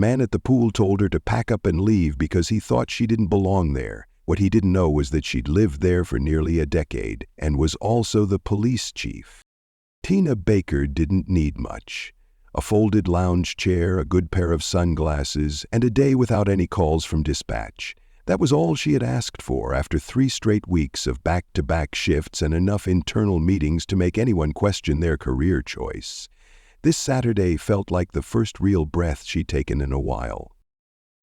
man at the pool told her to pack up and leave because he thought she didn't belong there. What he didn't know was that she'd lived there for nearly a decade and was also the police chief. Tina Baker didn't need much. A folded lounge chair, a good pair of sunglasses, and a day without any calls from dispatch. That was all she had asked for after 3 straight weeks of back-to-back shifts and enough internal meetings to make anyone question their career choice. This Saturday felt like the first real breath she'd taken in a while.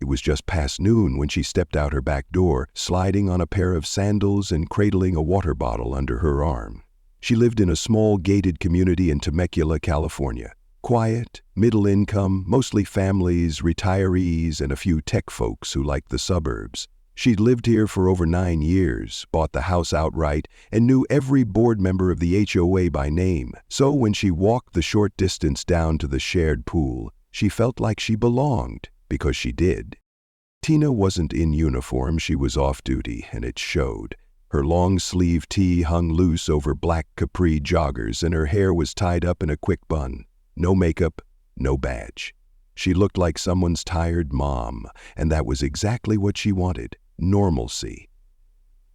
It was just past noon when she stepped out her back door, sliding on a pair of sandals and cradling a water bottle under her arm. She lived in a small gated community in Temecula, California. Quiet, middle income, mostly families, retirees, and a few tech folks who liked the suburbs. She'd lived here for over 9 years, bought the house outright, and knew every board member of the HOA by name. So when she walked the short distance down to the shared pool, she felt like she belonged, because she did. Tina wasn't in uniform, she was off-duty, and it showed. Her long-sleeve tee hung loose over black capri joggers, and her hair was tied up in a quick bun. No makeup, no badge. She looked like someone's tired mom, and that was exactly what she wanted, normalcy.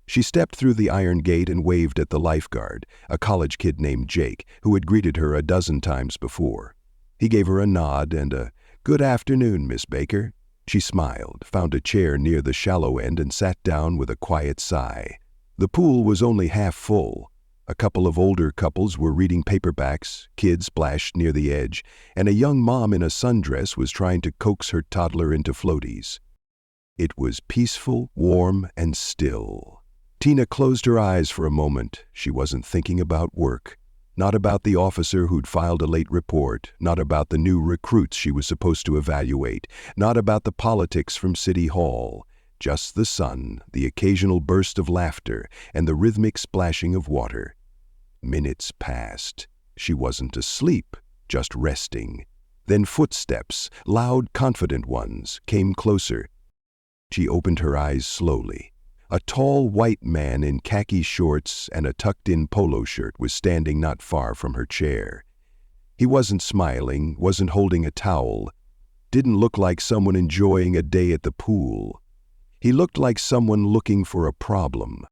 She stepped through the iron gate and waved at the lifeguard, a college kid named Jake, who had greeted her a dozen times before. He gave her a nod and a, "Good afternoon, Miss Baker." She smiled, found a chair near the shallow end, and sat down with a quiet sigh. The pool was only half full. A couple of older couples were reading paperbacks, kids splashed near the edge, and a young mom in a sundress was trying to coax her toddler into floaties. It was peaceful, warm, and still. Tina closed her eyes for a moment. She wasn't thinking about work. Not about the officer who'd filed a late report, not about the new recruits she was supposed to evaluate, not about the politics from City Hall. Just the sun, the occasional burst of laughter, and the rhythmic splashing of water. Minutes passed. She wasn't asleep, just resting. Then footsteps, loud, confident ones, came closer. She opened her eyes slowly. A tall white man in khaki shorts and a tucked-in polo shirt was standing not far from her chair. He wasn't smiling, wasn't holding a towel, didn't look like someone enjoying a day at the pool. He looked like someone looking for a problem.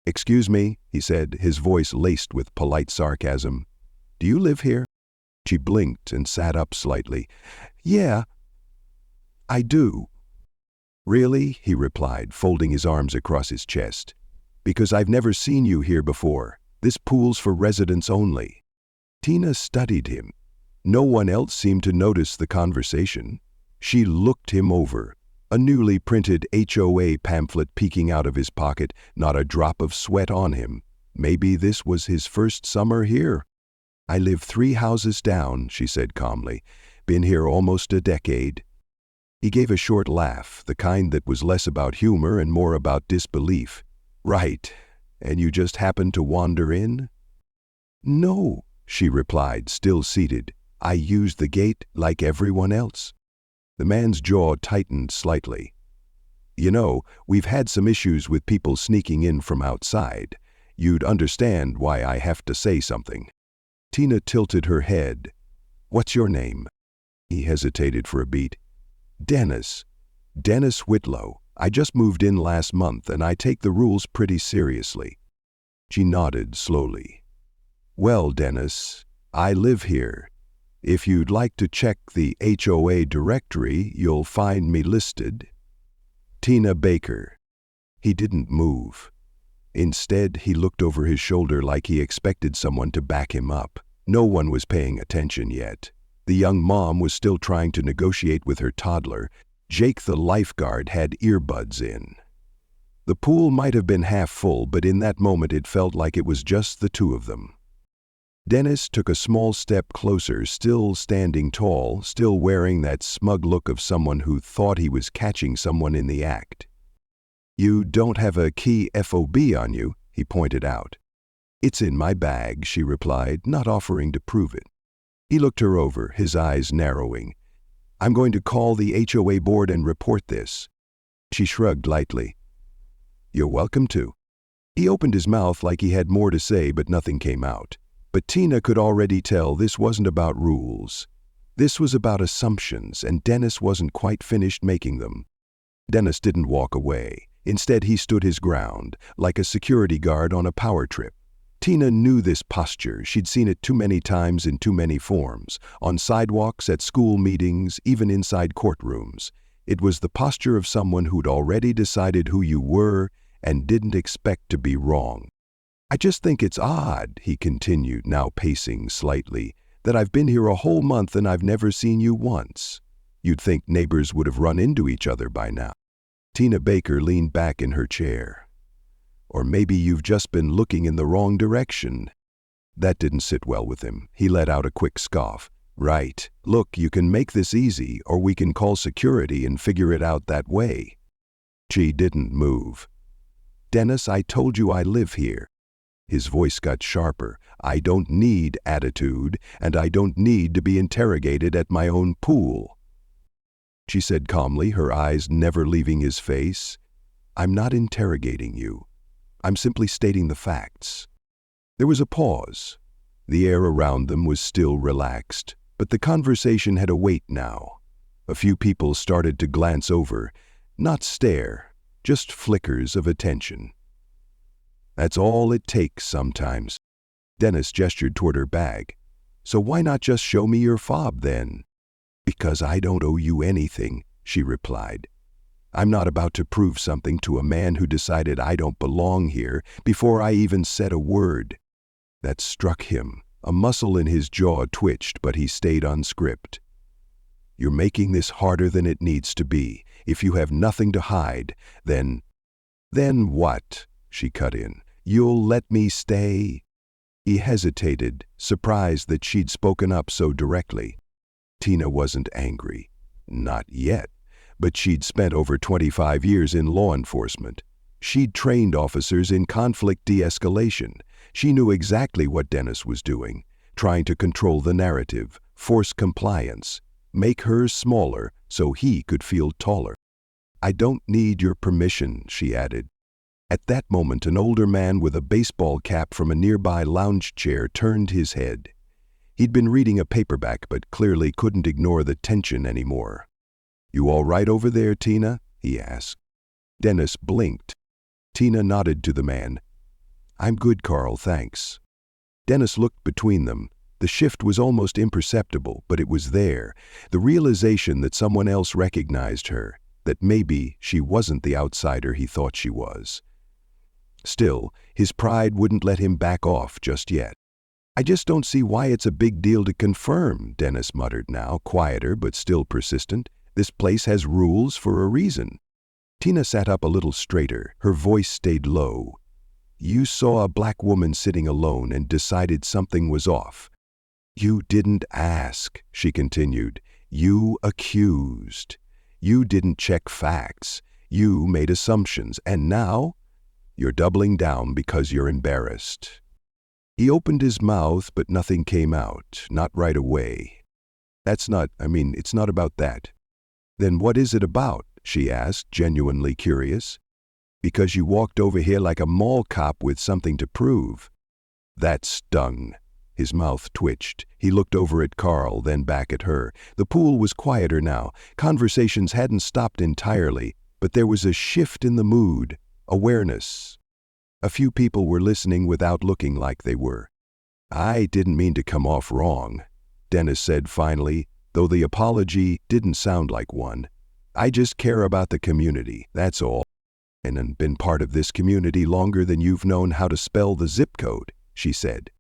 "Excuse me," he said, his voice laced with polite sarcasm. "Do you live here?" She blinked and sat up slightly. "Yeah, I do." "Really?" he replied, folding his arms across his chest. "Because I've never seen you here before. This pool's for residents only." Tina studied him. No one else seemed to notice the conversation. She looked him over. A newly printed HOA pamphlet peeking out of his pocket, not a drop of sweat on him. Maybe this was his first summer here. "I live 3 houses down," she said calmly. "Been here almost a decade." He gave a short laugh, the kind that was less about humor and more about disbelief. "Right. And you just happened to wander in?" "No," she replied, still seated. "I used the gate like everyone else." The man's jaw tightened slightly. "You know, we've had some issues with people sneaking in from outside. You'd understand why I have to say something." Tina tilted her head. "What's your name?" He hesitated for a beat. "Dennis. Dennis Whitlow. I just moved in last month and I take the rules pretty seriously." She nodded slowly. "Well, Dennis, I live here. If you'd like to check the HOA directory, you'll find me listed. Tina Baker." He didn't move. Instead, he looked over his shoulder like he expected someone to back him up. No one was paying attention yet. The young mom was still trying to negotiate with her toddler. Jake the lifeguard had earbuds in. The pool might have been half full, but in that moment it felt like it was just the two of them. Dennis took a small step closer, still standing tall, still wearing that smug look of someone who thought he was catching someone in the act. "You don't have a key FOB on you," he pointed out. "It's in my bag," she replied, not offering to prove it. He looked her over, his eyes narrowing. "I'm going to call the HOA board and report this." She shrugged lightly. "You're welcome to." He opened his mouth like he had more to say, but nothing came out. But Tina could already tell this wasn't about rules. This was about assumptions, and Dennis wasn't quite finished making them. Dennis didn't walk away. Instead, he stood his ground, like a security guard on a power trip. Tina knew this posture. She'd seen it too many times in too many forms, on sidewalks, at school meetings, even inside courtrooms. It was the posture of someone who'd already decided who you were and didn't expect to be wrong. "I just think it's odd," he continued, now pacing slightly, "that I've been here a whole month and I've never seen you once. You'd think neighbors would have run into each other by now." Tina Baker leaned back in her chair. "Or maybe you've just been looking in the wrong direction." That didn't sit well with him. He let out a quick scoff. "Right. Look, you can make this easy, or we can call security and figure it out that way." She didn't move. "Dennis, I told you I live here." His voice got sharper. "I don't need attitude, and I don't need to be interrogated at my own pool." She said calmly, her eyes never leaving his face, "I'm not interrogating you. I'm simply stating the facts." There was a pause. The air around them was still relaxed, but the conversation had a weight now. A few people started to glance over, not stare, just flickers of attention. "That's all it takes sometimes." Dennis gestured toward her bag. "So why not just show me your fob then?" "Because I don't owe you anything," she replied. "I'm not about to prove something to a man who decided I don't belong here before I even said a word." That struck him. A muscle in his jaw twitched, but he stayed unscripted. "You're making this harder than it needs to be. If you have nothing to hide, then—" "Then what?" she cut in. "You'll let me stay?" He hesitated, surprised that she'd spoken up so directly. Tina wasn't angry. Not yet. But she'd spent over 25 years in law enforcement. She'd trained officers in conflict de-escalation. She knew exactly what Dennis was doing, trying to control the narrative, force compliance, make her smaller so he could feel taller. "I don't need your permission," she added. At that moment, an older man with a baseball cap from a nearby lounge chair turned his head. He'd been reading a paperback but clearly couldn't ignore the tension anymore. "You all right over there, Tina?" he asked. Dennis blinked. Tina nodded to the man. "I'm good, Carl, thanks." Dennis looked between them. The shift was almost imperceptible, but it was there. The realization that someone else recognized her, that maybe she wasn't the outsider he thought she was. Still, his pride wouldn't let him back off just yet. "I just don't see why it's a big deal to confirm," Dennis muttered now, quieter but still persistent. "This place has rules for a reason." Tina sat up a little straighter. Her voice stayed low. "You saw a black woman sitting alone and decided something was off." "You didn't ask," she continued. "You accused. You didn't check facts. You made assumptions, and now you're doubling down because you're embarrassed." He opened his mouth, but nothing came out, not right away. It's not about that." "Then what is it about?" she asked, genuinely curious. "Because you walked over here like a mall cop with something to prove." That stung. His mouth twitched. He looked over at Carl, then back at her. The pool was quieter now. Conversations hadn't stopped entirely, but there was a shift in the mood, awareness. A few people were listening without looking like they were. "I didn't mean to come off wrong," Dennis said finally, though the apology didn't sound like one. "I just care about the community, that's all. And been part of this community longer than you've known how to spell the zip code," she said.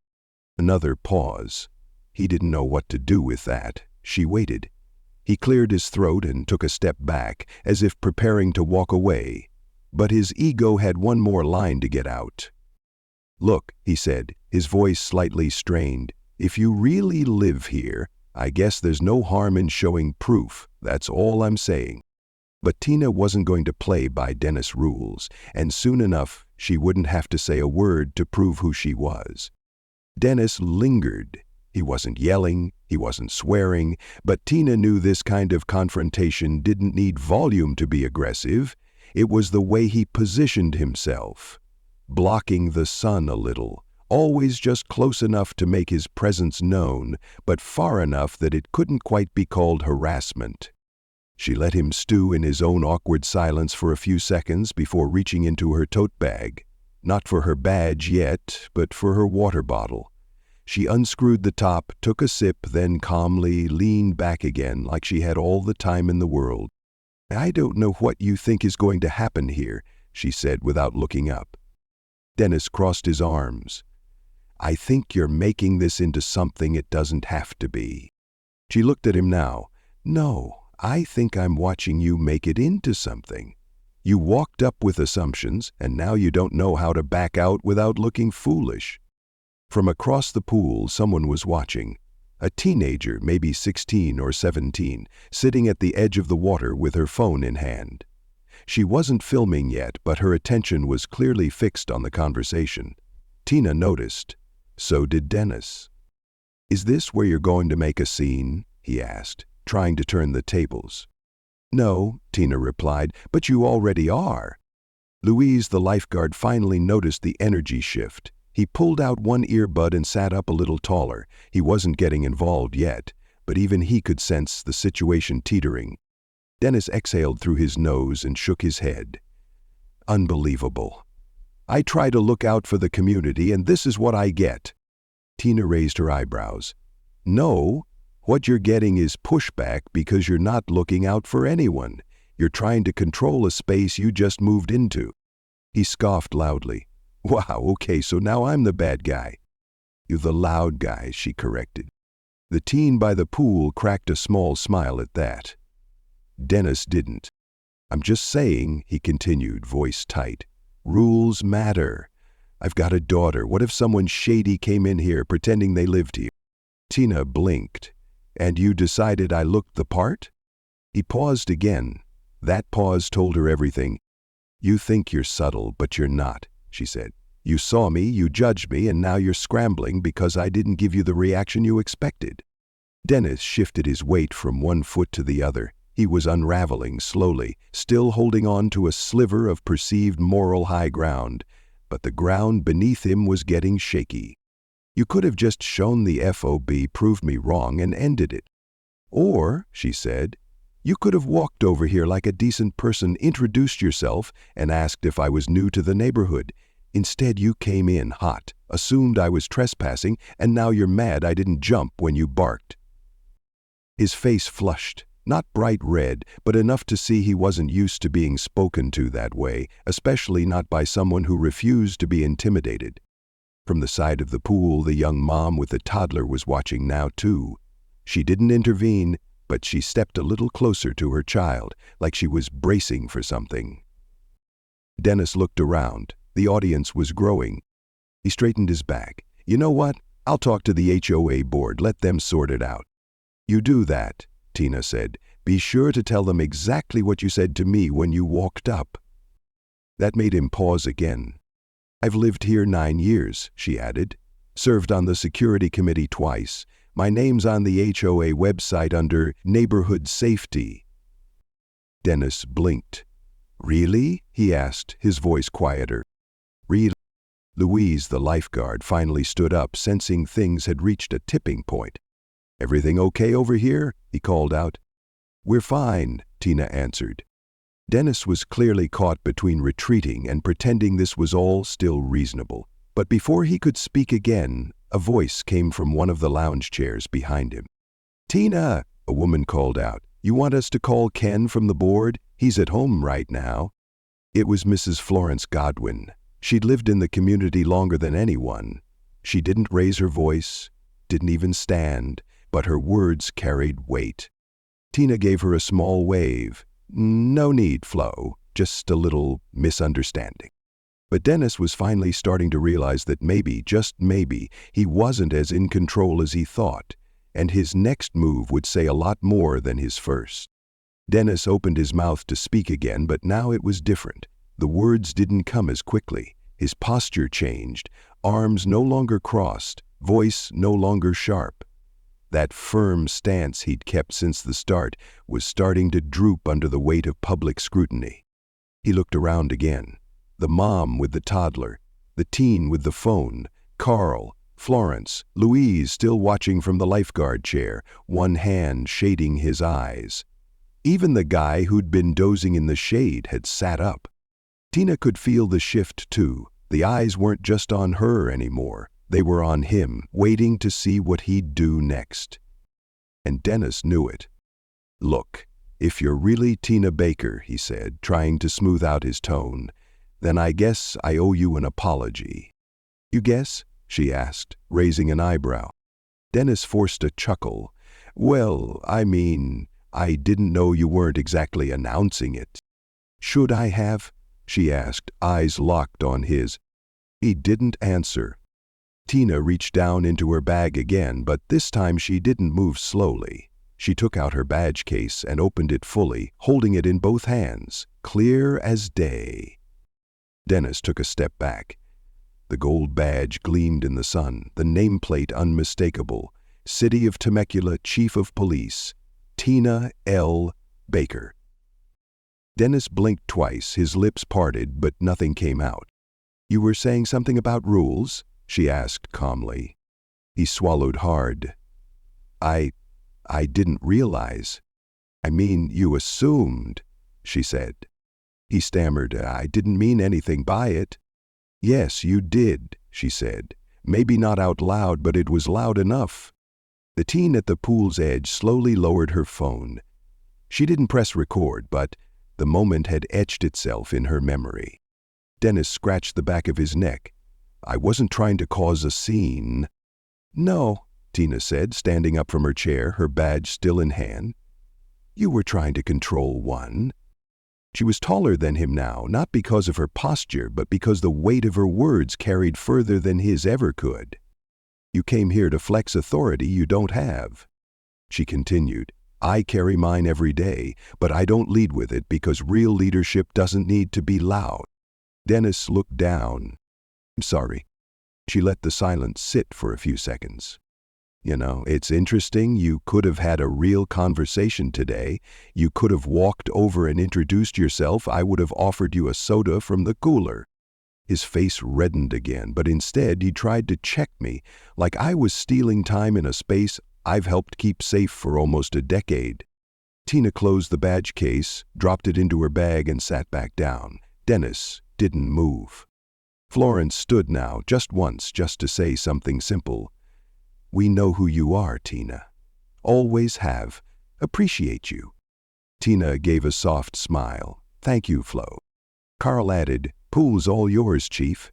Another pause. He didn't know what to do with that. She waited. He cleared his throat and took a step back, as if preparing to walk away. But his ego had one more line to get out. "Look," he said, his voice slightly strained, "if you really live here, I guess there's no harm in showing proof. That's all I'm saying." But Tina wasn't going to play by Dennis' rules, and soon enough she wouldn't have to say a word to prove who she was. Dennis lingered. He wasn't yelling, he wasn't swearing, but Tina knew this kind of confrontation didn't need volume to be aggressive. It was the way he positioned himself, blocking the sun a little, always just close enough to make his presence known, but far enough that it couldn't quite be called harassment. She let him stew in his own awkward silence for a few seconds before reaching into her tote bag. Not for her badge yet, but for her water bottle. She unscrewed the top, took a sip, then calmly leaned back again like she had all the time in the world. "I don't know what you think is going to happen here," she said without looking up. Dennis crossed his arms. "I think you're making this into something it doesn't have to be." She looked at him now. "No, I think I'm watching you make it into something. You walked up with assumptions, and now you don't know how to back out without looking foolish." From across the pool, someone was watching. A teenager, maybe 16 or 17, sitting at the edge of the water with her phone in hand. She wasn't filming yet, but her attention was clearly fixed on the conversation. Tina noticed. So did Dennis. "Is this where you're going to make a scene?" he asked, trying to turn the tables. "No," Tina replied, "but you already are." Louise, the lifeguard, finally noticed the energy shift. He pulled out one earbud and sat up a little taller. He wasn't getting involved yet, but even he could sense the situation teetering. Dennis exhaled through his nose and shook his head. "Unbelievable. I try to look out for the community, and this is what I get." Tina raised her eyebrows. "No, what you're getting is pushback because you're not looking out for anyone. You're trying to control a space you just moved into." He scoffed loudly. "Wow, okay, so now I'm the bad guy." "You're the loud guy," she corrected. The teen by the pool cracked a small smile at that. Dennis didn't. "I'm just saying," he continued, voice tight. "Rules matter. I've got a daughter. What if someone shady came in here pretending they lived here?" Tina blinked. "And you decided I looked the part?" He paused again. That pause told her everything. "You think you're subtle, but you're not," she said. "You saw me, you judged me, and now you're scrambling because I didn't give you the reaction you expected." Dennis shifted his weight from one foot to the other. He was unraveling slowly, still holding on to a sliver of perceived moral high ground, but the ground beneath him was getting shaky. "You could have just shown the FOB, proved me wrong, and ended it. Or," she said, "you could have walked over here like a decent person, introduced yourself, and asked if I was new to the neighborhood. Instead, you came in hot, assumed I was trespassing, and now you're mad I didn't jump when you barked." His face flushed, not bright red, but enough to see he wasn't used to being spoken to that way, especially not by someone who refused to be intimidated. From the side of the pool, the young mom with the toddler was watching now too. She didn't intervene, but she stepped a little closer to her child, like she was bracing for something. Dennis looked around. The audience was growing. He straightened his back. "You know what? I'll talk to the HOA board. Let them sort it out." "You do that," Tina said. "Be sure to tell them exactly what you said to me when you walked up." That made him pause again. "I've lived here 9 years," she added. "Served on the security committee twice. My name's on the HOA website under Neighborhood Safety." Dennis blinked. "Really?" he asked, his voice quieter. "Really?" Louise, the lifeguard, finally stood up, sensing things had reached a tipping point. "Everything okay over here?" he called out. "We're fine," Tina answered. Dennis was clearly caught between retreating and pretending this was all still reasonable. But before he could speak again, a voice came from one of the lounge chairs behind him. "Tina," a woman called out, "you want us to call Ken from the board? He's at home right now." It was Mrs. Florence Godwin. She'd lived in the community longer than anyone. She didn't raise her voice, didn't even stand, but her words carried weight. Tina gave her a small wave. "No need, Flo, just a little misunderstanding." But Dennis was finally starting to realize that maybe, just maybe, he wasn't as in control as he thought, and his next move would say a lot more than his first. Dennis opened his mouth to speak again, but now it was different. The words didn't come as quickly. His posture changed, arms no longer crossed, voice no longer sharp. That firm stance he'd kept since the start was starting to droop under the weight of public scrutiny. He looked around again. The mom with the toddler, the teen with the phone, Carl, Florence, Louise still watching from the lifeguard chair, one hand shading his eyes. Even the guy who'd been dozing in the shade had sat up. Tina could feel the shift too. The eyes weren't just on her anymore. They were on him, waiting to see what he'd do next. And Dennis knew it. "Look, if you're really Tina Baker," he said, trying to smooth out his tone, "then I guess I owe you an apology." "You guess?" she asked, raising an eyebrow. Dennis forced a chuckle. "Well, I mean, I didn't know you weren't exactly announcing it." "Should I have?" she asked, eyes locked on his. He didn't answer. Tina reached down into her bag again, but this time she didn't move slowly. She took out her badge case and opened it fully, holding it in both hands, clear as day. Dennis took a step back. The gold badge gleamed in the sun, the nameplate unmistakable. City of Temecula Chief of Police, Tina L. Baker. Dennis blinked twice, his lips parted, but nothing came out. "You were saying something about rules?" she asked calmly. He swallowed hard. I didn't realize." "I mean, you assumed," she said. He stammered, "I didn't mean anything by it." "Yes, you did," she said. "Maybe not out loud, but it was loud enough." The teen at the pool's edge slowly lowered her phone. She didn't press record, but the moment had etched itself in her memory. Dennis scratched the back of his neck. "I wasn't trying to cause a scene." "No," Tina said, standing up from her chair, her badge still in hand. "You were trying to control one." She was taller than him now, not because of her posture, but because the weight of her words carried further than his ever could. "You came here to flex authority you don't have." She continued, "I carry mine every day, but I don't lead with it because real leadership doesn't need to be loud." Dennis looked down. "I'm sorry." She let the silence sit for a few seconds. "You know, it's interesting. You could have had a real conversation today. You could have walked over and introduced yourself. I would have offered you a soda from the cooler." His face reddened again, but instead he tried to check me, like I was stealing time in a space I've helped keep safe for almost a decade. Tina closed the badge case, dropped it into her bag, and sat back down. Dennis didn't move. Florence stood now, just once, just to say something simple. "We know who you are, Tina. Always have. Appreciate you." Tina gave a soft smile. "Thank you, Flo." Carl added, "Pool's all yours, Chief."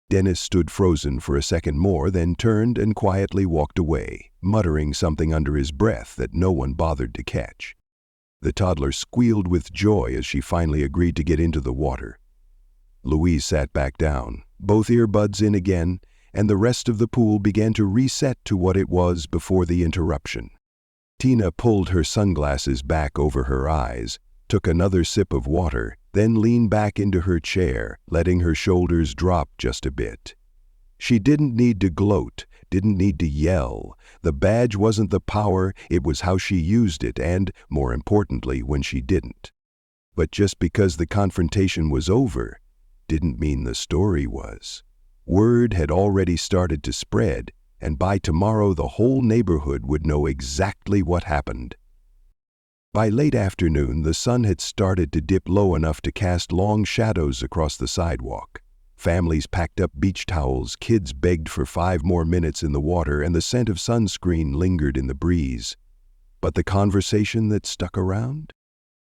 Dennis stood frozen for a second more, then turned and quietly walked away, muttering something under his breath that no one bothered to catch. The toddler squealed with joy as she finally agreed to get into the water. Louise sat back down, both earbuds in again, and the rest of the pool began to reset to what it was before the interruption. Tina pulled her sunglasses back over her eyes, took another sip of water, then leaned back into her chair, letting her shoulders drop just a bit. She didn't need to gloat, didn't need to yell. The badge wasn't the power, it was how she used it and, more importantly, when she didn't. But just because the confrontation was over, didn't mean the story was. Word had already started to spread, and by tomorrow the whole neighborhood would know exactly what happened. By late afternoon, the sun had started to dip low enough to cast long shadows across the sidewalk. Families packed up beach towels, kids begged for 5 more minutes in the water, and the scent of sunscreen lingered in the breeze. But the conversation that stuck around?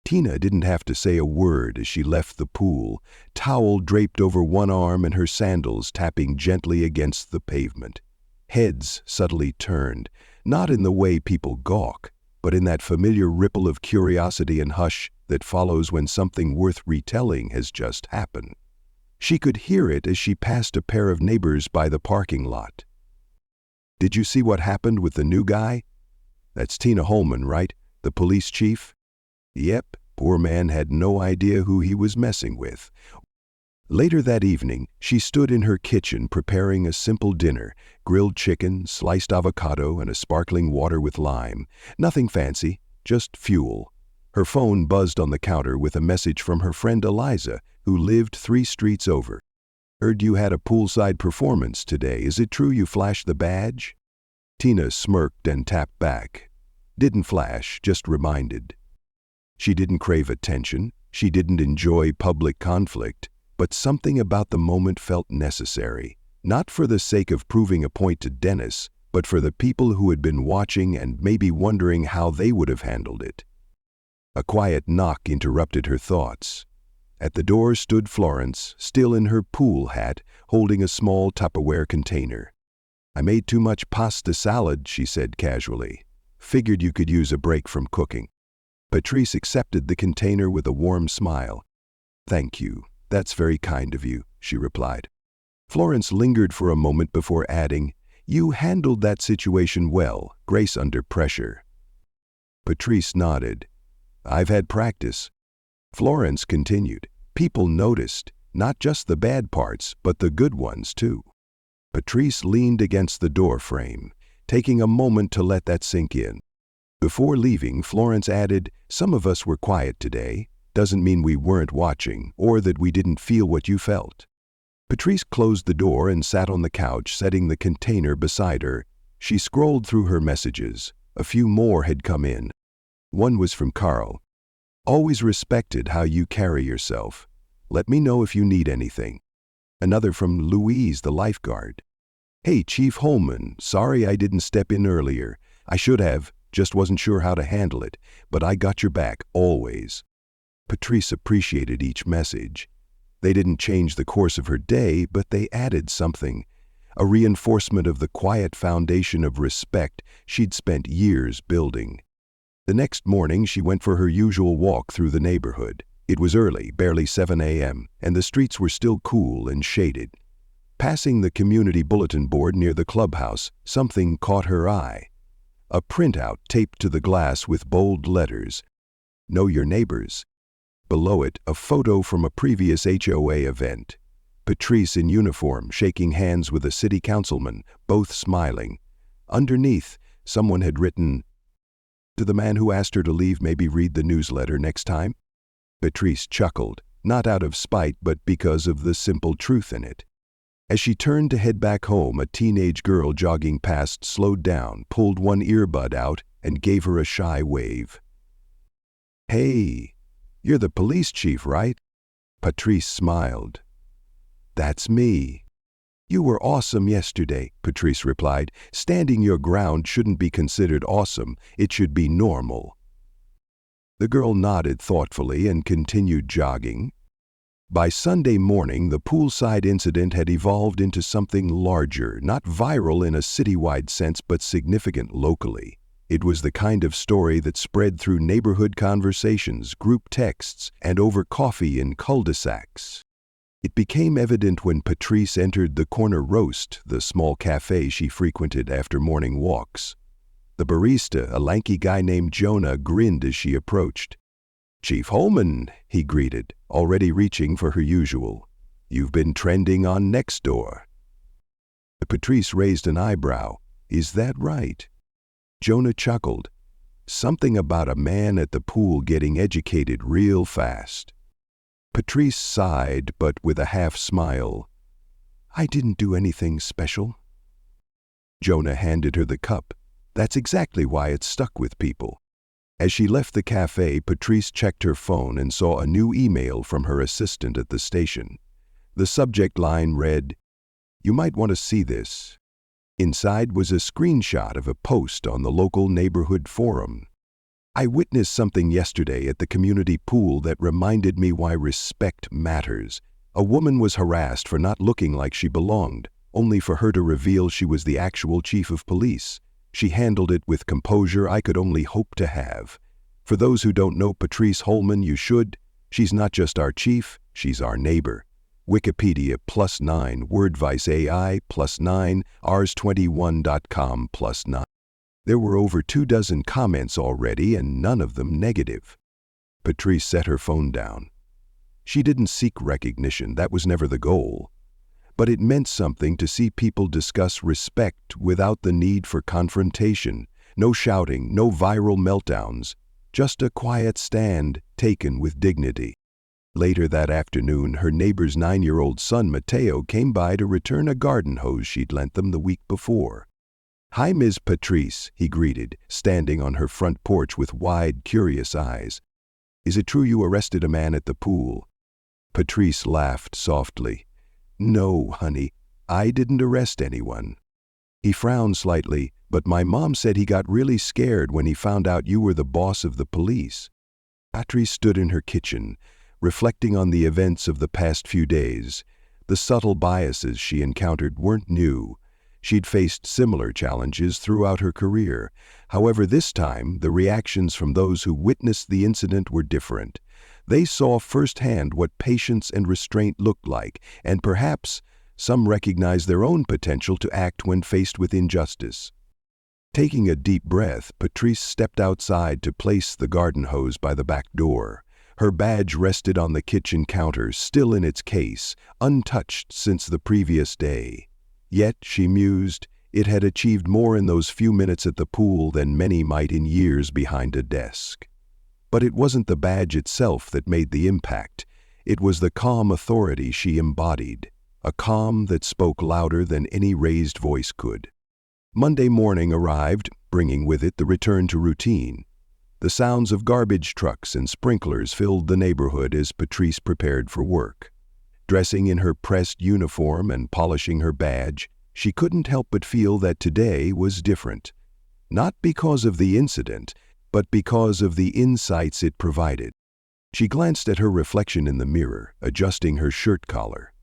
Tina didn't have to say a word as she left the pool, towel draped over one arm and her sandals tapping gently against the pavement. Heads subtly turned, not in the way people gawk, but in that familiar ripple of curiosity and hush that follows when something worth retelling has just happened. She could hear it as she passed a pair of neighbors by the parking lot. "Did you see what happened with the new guy? That's Tina Holman, right? The police chief?" Yep, poor man had no idea who he was messing with. Later that evening, she stood in her kitchen preparing a simple dinner, grilled chicken, sliced avocado, and a sparkling water with lime. Nothing fancy, just fuel. Her phone buzzed on the counter with a message from her friend Eliza, who lived 3 streets over. Heard you had a poolside performance today. Is it true you flashed the badge? Tina smirked and tapped back. Didn't flash, just reminded. She didn't crave attention. She didn't enjoy public conflict. But something about the moment felt necessary. Not for the sake of proving a point to Dennis, but for the people who had been watching and maybe wondering how they would have handled it. A quiet knock interrupted her thoughts. At the door stood Florence, still in her pool hat, holding a small Tupperware container. I made too much pasta salad, she said casually. Figured you could use a break from cooking. Patrice accepted the container with a warm smile. Thank you. That's very kind of you, she replied. Florence lingered for a moment before adding, You handled that situation well, grace under pressure. Patrice nodded. I've had practice. Florence continued. People noticed, not just the bad parts, but the good ones too. Patrice leaned against the door frame, taking a moment to let that sink in. Before leaving, Florence added, Some of us were quiet today. Doesn't mean we weren't watching, or that we didn't feel what you felt. Patrice closed the door and sat on the couch, setting the container beside her. She scrolled through her messages. A few more had come in. One was from Carl. Always respected how you carry yourself. Let me know if you need anything. Another from Louise, the lifeguard. Hey, Chief Holman, sorry I didn't step in earlier. I should have, just wasn't sure how to handle it, but I got your back, always. Patrice appreciated each message. They didn't change the course of her day, but they added something, a reinforcement of the quiet foundation of respect she'd spent years building. The next morning, she went for her usual walk through the neighborhood. It was early, barely 7 a.m., and the streets were still cool and shaded. Passing the community bulletin board near the clubhouse, something caught her eye. A printout taped to the glass with bold letters, Know Your Neighbors. Below it, a photo from a previous HOA event. Patrice in uniform, shaking hands with a city councilman, both smiling. Underneath, someone had written, To the man who asked her to leave, maybe read the newsletter next time. Patrice chuckled, not out of spite, but because of the simple truth in it. As she turned to head back home, a teenage girl jogging past slowed down, pulled one earbud out, and gave her a shy wave. Hey, you're the police chief, right? Patrice smiled. That's me. You were awesome yesterday, Patrice replied. Standing your ground shouldn't be considered awesome, it should be normal. The girl nodded thoughtfully and continued jogging. By Sunday morning, the poolside incident had evolved into something larger, not viral in a citywide sense, but significant locally. It was the kind of story that spread through neighborhood conversations, group texts, and over coffee in cul-de-sacs. It became evident when Patrice entered the Corner Roast, the small cafe she frequented after morning walks. The barista, a lanky guy named Jonah, grinned as she approached. Chief Holman, he greeted, already reaching for her usual. You've been trending on Nextdoor. Patrice raised an eyebrow. Is that right? Jonah chuckled. Something about a man at the pool getting educated real fast. Patrice sighed, but with a half smile. I didn't do anything special. Jonah handed her the cup. That's exactly why it stuck with people. As she left the cafe, Patrice checked her phone and saw a new email from her assistant at the station. The subject line read, You might want to see this. Inside was a screenshot of a post on the local neighborhood forum. I witnessed something yesterday at the community pool that reminded me why respect matters. A woman was harassed for not looking like she belonged, only for her to reveal she was the actual chief of police. She handled it with composure I could only hope to have. For those who don't know Patrice Holman, you should. She's not just our chief, she's our neighbor. Wikipedia +9, Wordvice AI +9, Ars21.com +9. There were over 24 comments already, and none of them negative. Patrice set her phone down. She didn't seek recognition, that was never the goal. But it meant something to see people discuss respect without the need for confrontation. No shouting, no viral meltdowns, just a quiet stand taken with dignity. Later that afternoon, her neighbor's 9-year-old son, Mateo, came by to return a garden hose she'd lent them the week before. "Hi, Ms. Patrice," he greeted, standing on her front porch with wide, curious eyes. "Is it true you arrested a man at the pool?" Patrice laughed softly. "No, honey, I didn't arrest anyone." He frowned slightly, "But my mom said he got really scared when he found out you were the boss of the police." Patrice stood in her kitchen, reflecting on the events of the past few days. The subtle biases she encountered weren't new. She'd faced similar challenges throughout her career. However, this time, the reactions from those who witnessed the incident were different. They saw firsthand what patience and restraint looked like, and perhaps some recognized their own potential to act when faced with injustice. Taking a deep breath, Patrice stepped outside to place the garden hose by the back door. Her badge rested on the kitchen counter, still in its case, untouched since the previous day. Yet, she mused, it had achieved more in those few minutes at the pool than many might in years behind a desk. But it wasn't the badge itself that made the impact. It was the calm authority she embodied, a calm that spoke louder than any raised voice could. Monday morning arrived, bringing with it the return to routine. The sounds of garbage trucks and sprinklers filled the neighborhood as Patrice prepared for work. Dressing in her pressed uniform and polishing her badge, she couldn't help but feel that today was different. Not because of the incident, but because of the insights it provided. She glanced at her reflection in the mirror, adjusting her shirt collar.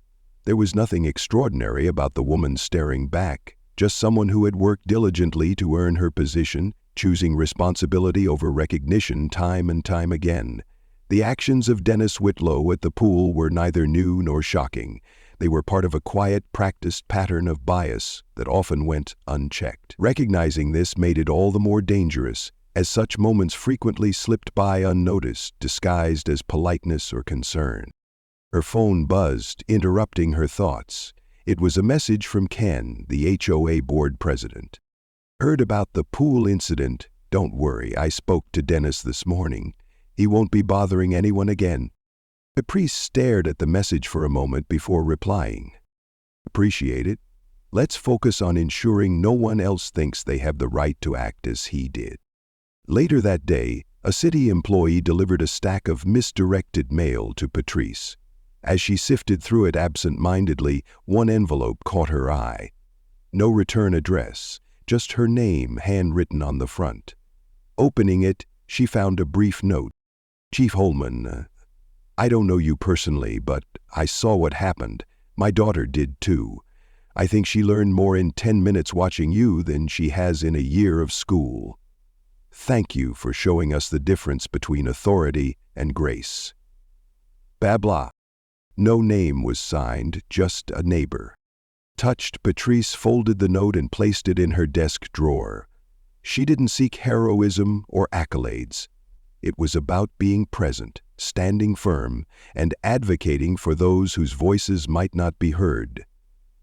There was nothing extraordinary about the woman staring back, just someone who had worked diligently to earn her position, choosing responsibility over recognition time and time again. The actions of Dennis Whitlow at the pool were neither new nor shocking. They were part of a quiet, practiced pattern of bias that often went unchecked. Recognizing this made it all the more dangerous, as such moments frequently slipped by unnoticed, disguised as politeness or concern. Her phone buzzed, interrupting her thoughts. It was a message from Ken, the HOA board president. "Heard about the pool incident? Don't worry, I spoke to Dennis this morning. He won't be bothering anyone again." Patrice stared at the message for a moment before replying. "Appreciate it. Let's focus on ensuring no one else thinks they have the right to act as he did." Later that day, a city employee delivered a stack of misdirected mail to Patrice. As she sifted through it absent-mindedly, one envelope caught her eye. No return address, just her name handwritten on the front. Opening it, she found a brief note. "Chief Holman, I don't know you personally, but I saw what happened. My daughter did too. I think she learned more in 10 minutes watching you than she has in a year of school. Thank you for showing us the difference between authority and grace." Blah blah. No name was signed, just a neighbor. Touched, Patrice folded the note and placed it in her desk drawer. She didn't seek heroism or accolades. It was about being present, standing firm, and advocating for those whose voices might not be heard.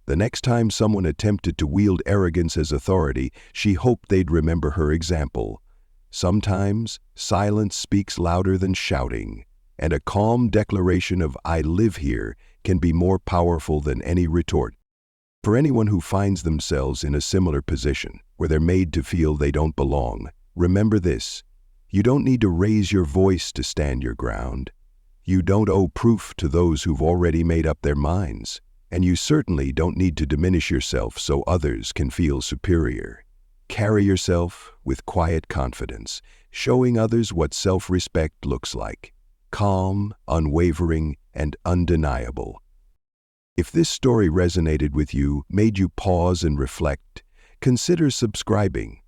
The next time someone attempted to wield arrogance as authority, she hoped they'd remember her example. Sometimes, silence speaks louder than shouting, and a calm declaration of "I live here" can be more powerful than any retort. For anyone who finds themselves in a similar position, where they're made to feel they don't belong, remember this: you don't need to raise your voice to stand your ground. You don't owe proof to those who've already made up their minds, and you certainly don't need to diminish yourself so others can feel superior. Carry yourself with quiet confidence, showing others what self-respect looks like: calm, unwavering, and undeniable. If this story resonated with you, made you pause and reflect, consider subscribing.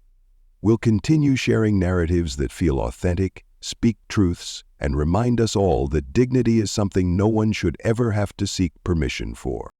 We'll continue sharing narratives that feel authentic, speak truths, and remind us all that dignity is something no one should ever have to seek permission for.